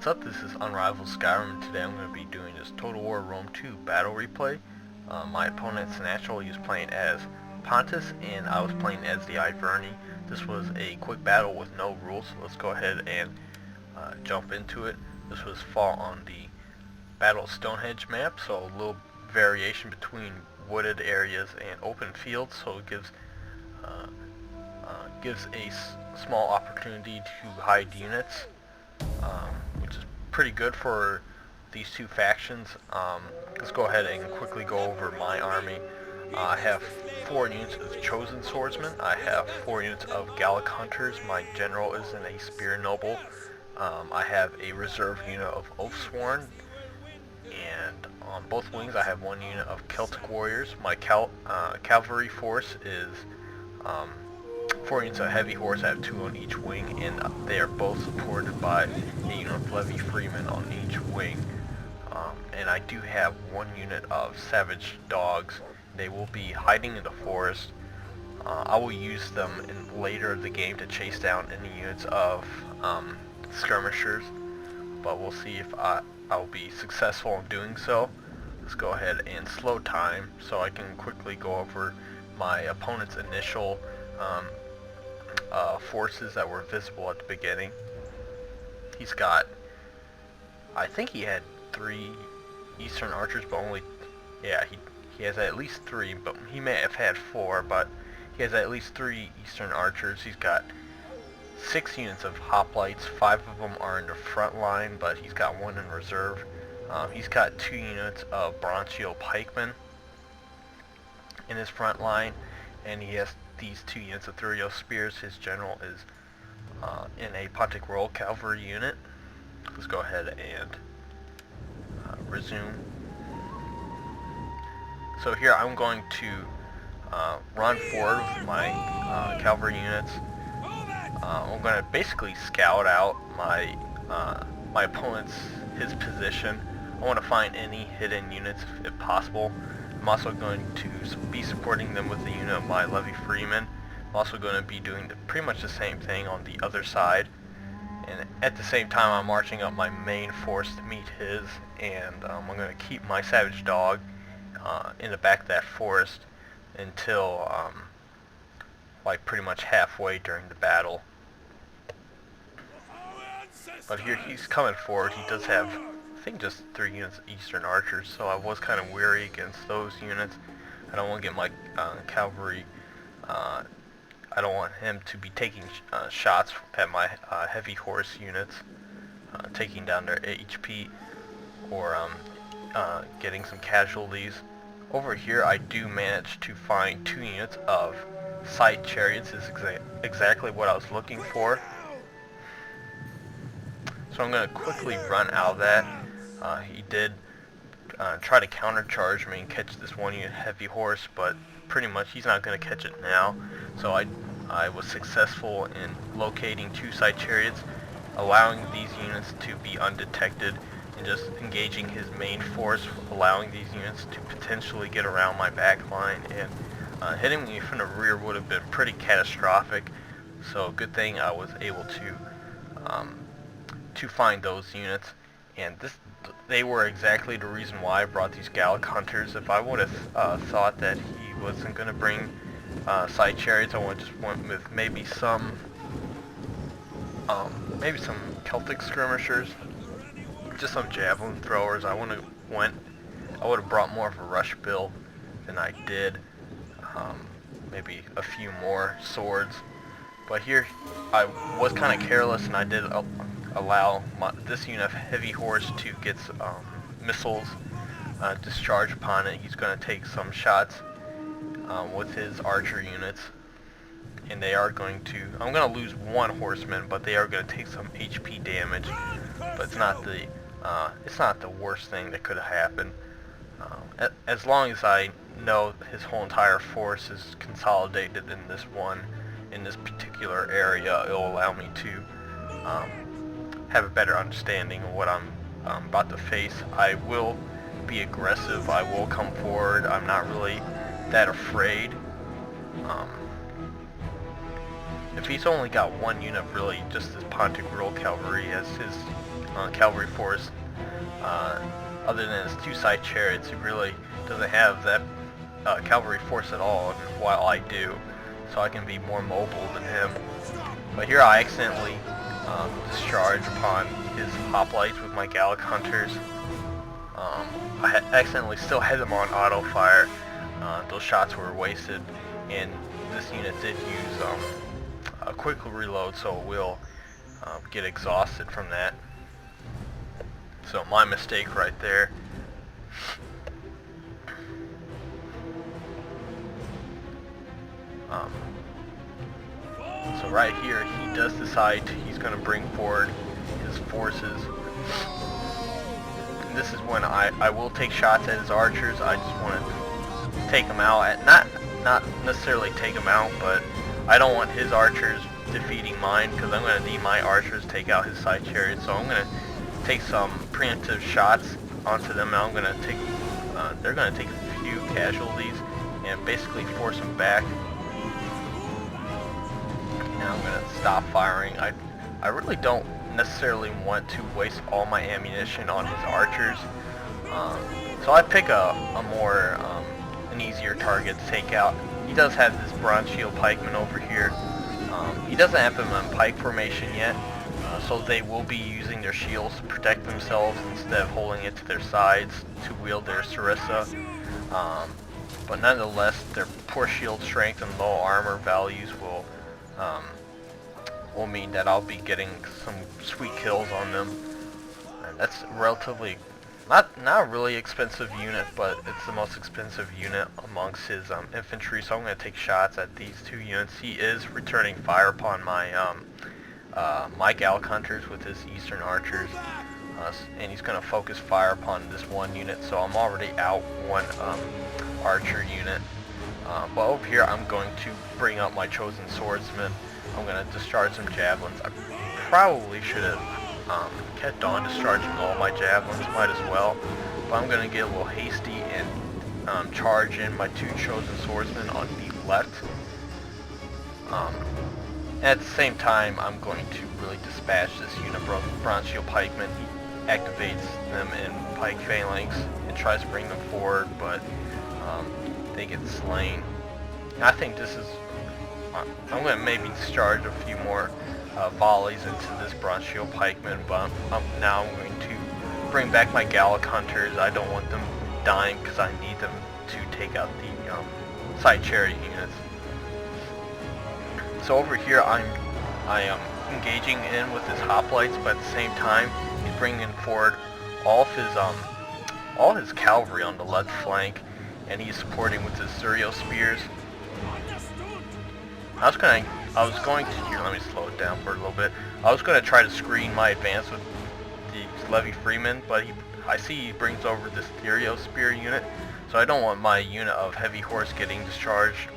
What's up, this is UnrivaledSkyrim, and today I'm going to be doing this Total War Rome 2 battle replay. My opponent Seneschal, he was playing as Pontus, and I was playing as the Arverni. This was a quick battle with no rules, so let's go ahead and jump into it. This was fought on the Battle of Stonehenge map, so a little variation between wooded areas and open fields, so it gives a small opportunity to hide units. Which is pretty good for these two factions. Let's go ahead and quickly go over my army. I have 4 units of chosen swordsmen. I have 4 units of Gallic hunters. My general is a spear noble. I have a reserve unit of Oathsworn, and on both wings I have 1 unit of Celtic warriors. My cavalry force is 4 units of heavy horse. I have 2 on each wing, and they are both supported by a unit of levy freemen on each wing. And I do have 1 unit of savage dogs. They will be hiding in the forest. I will use them in later in the game to chase down any units of skirmishers, but we'll see if I'll be successful in doing so. Let's go ahead and slow time so I can quickly go over my opponent's initial forces that were visible at the beginning. He's got, I think he had 3 Eastern archers, but only, yeah, he has at least 3, but he may have had 4, but he has at least 3 Eastern archers. He's got 6 units of hoplites. 5 of them are in the front line, but he's got 1 in reserve. He's got 2 units of bronze shield pikemen in his front line, and he has these 2 units of Thurio spears. His general is in a Pontic Royal cavalry unit. Let's go ahead and resume. So here I'm going to run forward with my cavalry units. I'm going to basically scout out my my opponent's position. I want to find any hidden units if possible. I'm also going to be supporting them with a unit of my levy freemen. I'm also going to be doing pretty much the same thing on the other side. And at the same time I'm marching up my main force to meet his, and I'm going to keep my savage dog in the back of that forest until like pretty much halfway during the battle. But here he's coming forward. He does have, I think, just 3 units of Eastern archers, so I was kind of weary against those units. I don't want to get my cavalry, I don't want him to be taking shots at my heavy horse units, taking down their HP or getting some casualties. Over here I do manage to find 2 units of side chariots. This is exactly what I was looking for. So I'm going to quickly run out of that. He did try to countercharge me and catch this 1 unit heavy horse, but pretty much he's not going to catch it now. So I was successful in locating 2 side chariots, allowing these units to be undetected, and just engaging his main force, allowing these units to potentially get around my back line, and hitting me from the rear would have been pretty catastrophic. So good thing I was able to find those units, and they were exactly the reason why I brought these Gallic hunters. If I would have thought that he wasn't going to bring side chariots, I would just went with maybe some Celtic skirmishers, just some javelin throwers. I would have brought more of a rush build than I did. Maybe a few more swords, but here I was kind of careless, and I did allow this unit of heavy horse to get missiles discharged upon it. He's going to take some shots with his archer units, and they are going to, I'm going to lose 1 horseman, but they are going to take some HP damage. But it's not the worst thing that could have happened. As long as I know his whole entire force is consolidated in this particular area, it will allow me to have a better understanding of what I'm about to face. I will be aggressive. I will come forward. I'm not really that afraid. If he's only got 1 unit, really just his Pontic Royal cavalry as cavalry force. Other than his 2 side chariots, he really doesn't have that cavalry force at all, while I do, so I can be more mobile than him. But here I accidentally discharge upon his hoplites with my Gallic hunters. I accidentally still had them on auto fire. Those shots were wasted, and this unit did use a quick reload, so it will get exhausted from that. So my mistake right there. So right here, he does decide he's going to bring forward his forces. And this is when I will take shots at his archers. I just want to take them out. Not necessarily take them out, but I don't want his archers defeating mine, because I'm going to need my archers to take out his side chariots. So I'm going to take some preemptive shots onto them. And I'm going to take, they're going to take a few casualties and basically force them back. And I'm going to stop firing. I really don't necessarily want to waste all my ammunition on his archers. So I pick an easier target to take out. He does have this bronze shield pikeman over here. He doesn't have them in pike formation yet, so they will be using their shields to protect themselves instead of holding it to their sides to wield their sarissa. But nonetheless, their poor shield strength and low armor values will mean that I'll be getting some sweet kills on them. And that's relatively not a really expensive unit, but it's the most expensive unit amongst his infantry. So I'm going to take shots at these 2 units. He is returning fire upon my my Gallic hunters with his eastern archers, and he's going to focus fire upon this 1 unit. So I'm already out 1 archer unit. But over here, I'm going to bring up my chosen swordsman. I'm going to discharge some javelins. I probably should have kept on discharging all my javelins, might as well. But I'm going to get a little hasty and charge in my 2 chosen swordsmen on the left. At the same time, I'm going to really dispatch this unit bronze shield pikemen. He activates them in pike phalanx and tries to bring them forward, but they get slain. And I think this is, I'm going to maybe discharge a few more volleys into this bronze shield pikeman, but now I'm going to bring back my Gallic hunters. I don't want them dying because I need them to take out the side chariot units. So over here I am engaging in with his hoplites, but at the same time he's bringing forward all his cavalry on the left flank, and he's supporting with his Thurio spears. I was going to here, let me slow it down for a little bit. I was going to try to screen my advance with the Levy Freeman, but I see he brings over this Thurio spear unit, so I don't want my unit of heavy horse getting discharged,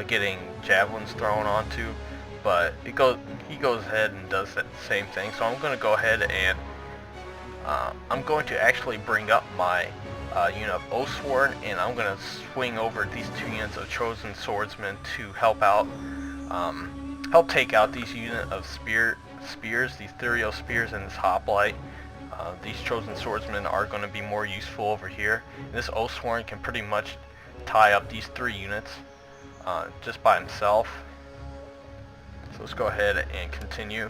getting javelins thrown onto. But he goes ahead and does that same thing. So I'm going to go ahead and I'm going to actually bring up my unit of Oathsworn, and I'm going to swing over these 2 units of chosen swordsmen to help out, help take out these unit of spears, these Thurio spears, and this hoplite. These chosen swordsmen are going to be more useful over here. And this Oathsworn can pretty much tie up these 3 units just by himself. So let's go ahead and continue.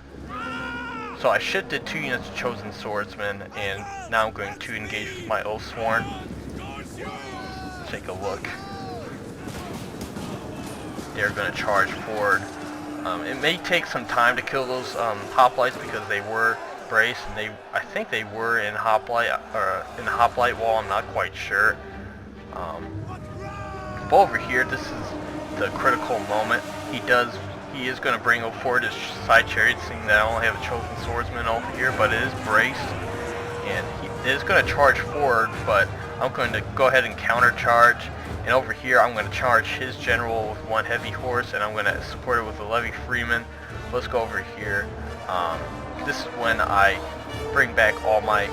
So I shifted 2 units of chosen swordsmen, and now I'm going to engage with my Oathsworn. Let's take a look. They're going to charge forward. It may take some time to kill those hoplites because they were braced, and I think they were in hoplite or in the hoplite wall. I'm not quite sure. But over here, this is the critical moment. He is going to bring forward his side chariot, seeing that I only have a chosen swordsman over here, but it is braced, and he is going to charge forward, but I'm going to go ahead and counter charge. And over here, I'm going to charge his general with 1 heavy horse, and I'm going to support it with a Levy Freeman. Let's go over here. This is when I bring back all my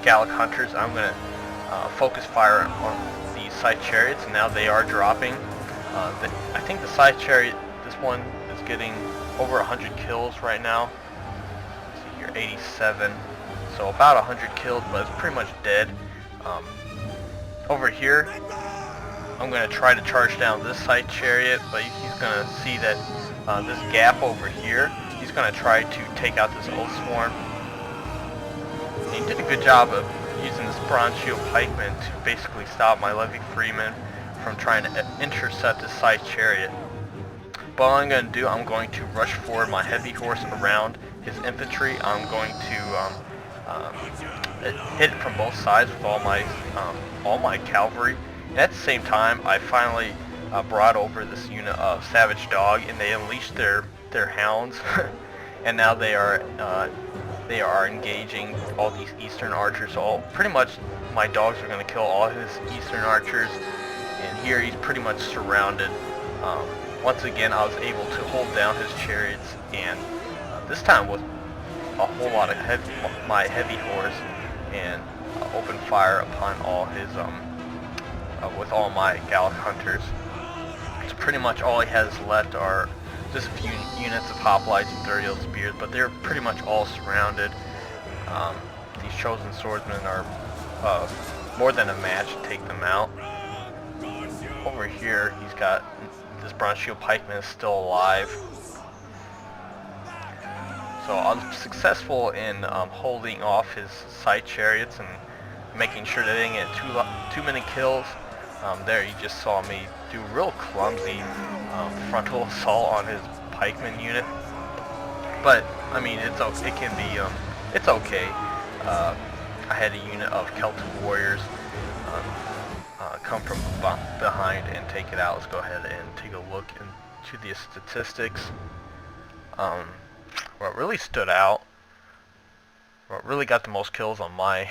Gallic hunters. I'm going to focus fire on these side chariots, and now they are dropping. I think the side chariot, this one is getting over 100 kills right now. 87, so about 100 killed, but it's pretty much dead. Over here, I'm going to try to charge down this side chariot, but he's going to see that this gap over here, he's going to try to take out this oath swarm. He did a good job of using this bronze shield pikeman to basically stop my levy freeman from trying to intercept this side chariot. But all I'm going to do, I'm going to rush forward my heavy horse around his infantry. I'm going to hit it from both sides with all my cavalry. And at the same time, I finally brought over this unit of savage dog, and they unleashed their hounds, and now they are engaging all these eastern archers. So pretty much my dogs are going to kill all his eastern archers, and here he's pretty much surrounded. Once again, I was able to hold down his chariots, and this time with a whole lot of my heavy horse, and open fire upon all his with all my Gallic hunters. So pretty much all he has left are just a few units of hoplites and 30 spears, but they're pretty much all surrounded. These chosen swordsmen are more than a match to take them out. Over here, he's got this bronze shield pikeman is still alive. So I was successful in holding off his side chariots and making sure they didn't get too many kills. There you just saw me do real clumsy frontal assault on his pikeman unit. But I mean, it's okay. I had a unit of Celtic warriors come from behind and take it out. Let's go ahead and take a look into the statistics. What really stood out, what really got the most kills on my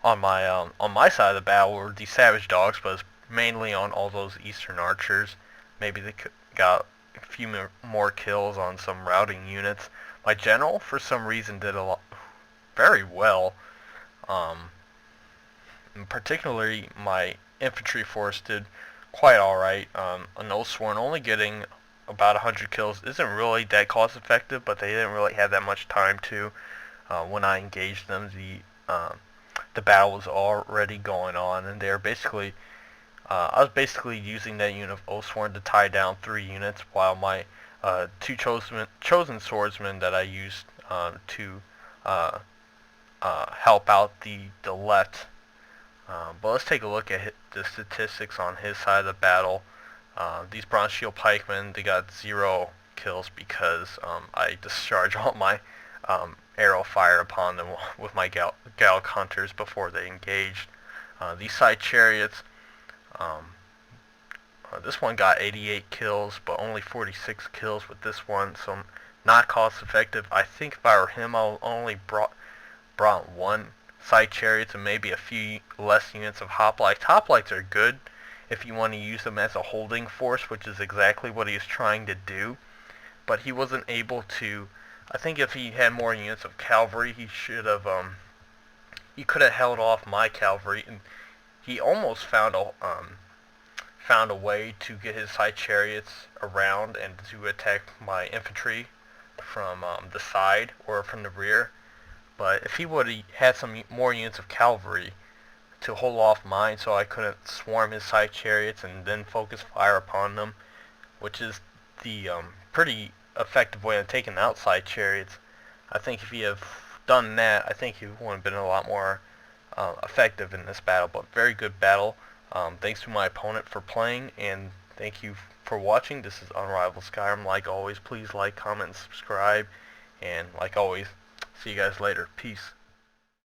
on my side of the battle were the savage dogs, but it's mainly on all those eastern archers. Maybe they got a few more kills on some routing units. My general, for some reason, did very well. And particularly my infantry force did quite alright. An Oathsworn only getting about 100 kills isn't really that cost effective, but they didn't really have that much time to. When I engaged them, the battle was already going on, and they're basically I was basically using that unit of Oathsworn to tie down 3 units, while my 2 chosen swordsmen that I used to help out the left. But let's take a look at the statistics on his side of the battle. These bronze shield pikemen, they got 0 kills because I discharged all my arrow fire upon them with my Gallic hunters before they engaged. These side chariots, this one got 88 kills, but only 46 kills with this one, so not cost effective. I think if I were him, I'll only brought 1 side chariots and maybe a few less units of hoplites. Hoplites are good if you want to use them as a holding force, which is exactly what he is trying to do, but he wasn't able to. I think if he had more units of cavalry, he should have he could have held off my cavalry, and he almost found a way to get his side chariots around and to attack my infantry from the side or from the rear. But if he would have had some more units of cavalry to hold off mine, so I couldn't swarm his side chariots and then focus fire upon them, which is the pretty effective way of taking out side chariots. I think if he had done that, I think he would have been a lot more effective in this battle. But very good battle. Thanks to my opponent for playing, and thank you for watching. This is UnrivaledSkyrim. Like always, please like, comment, and subscribe. And like always, see you guys later. Peace.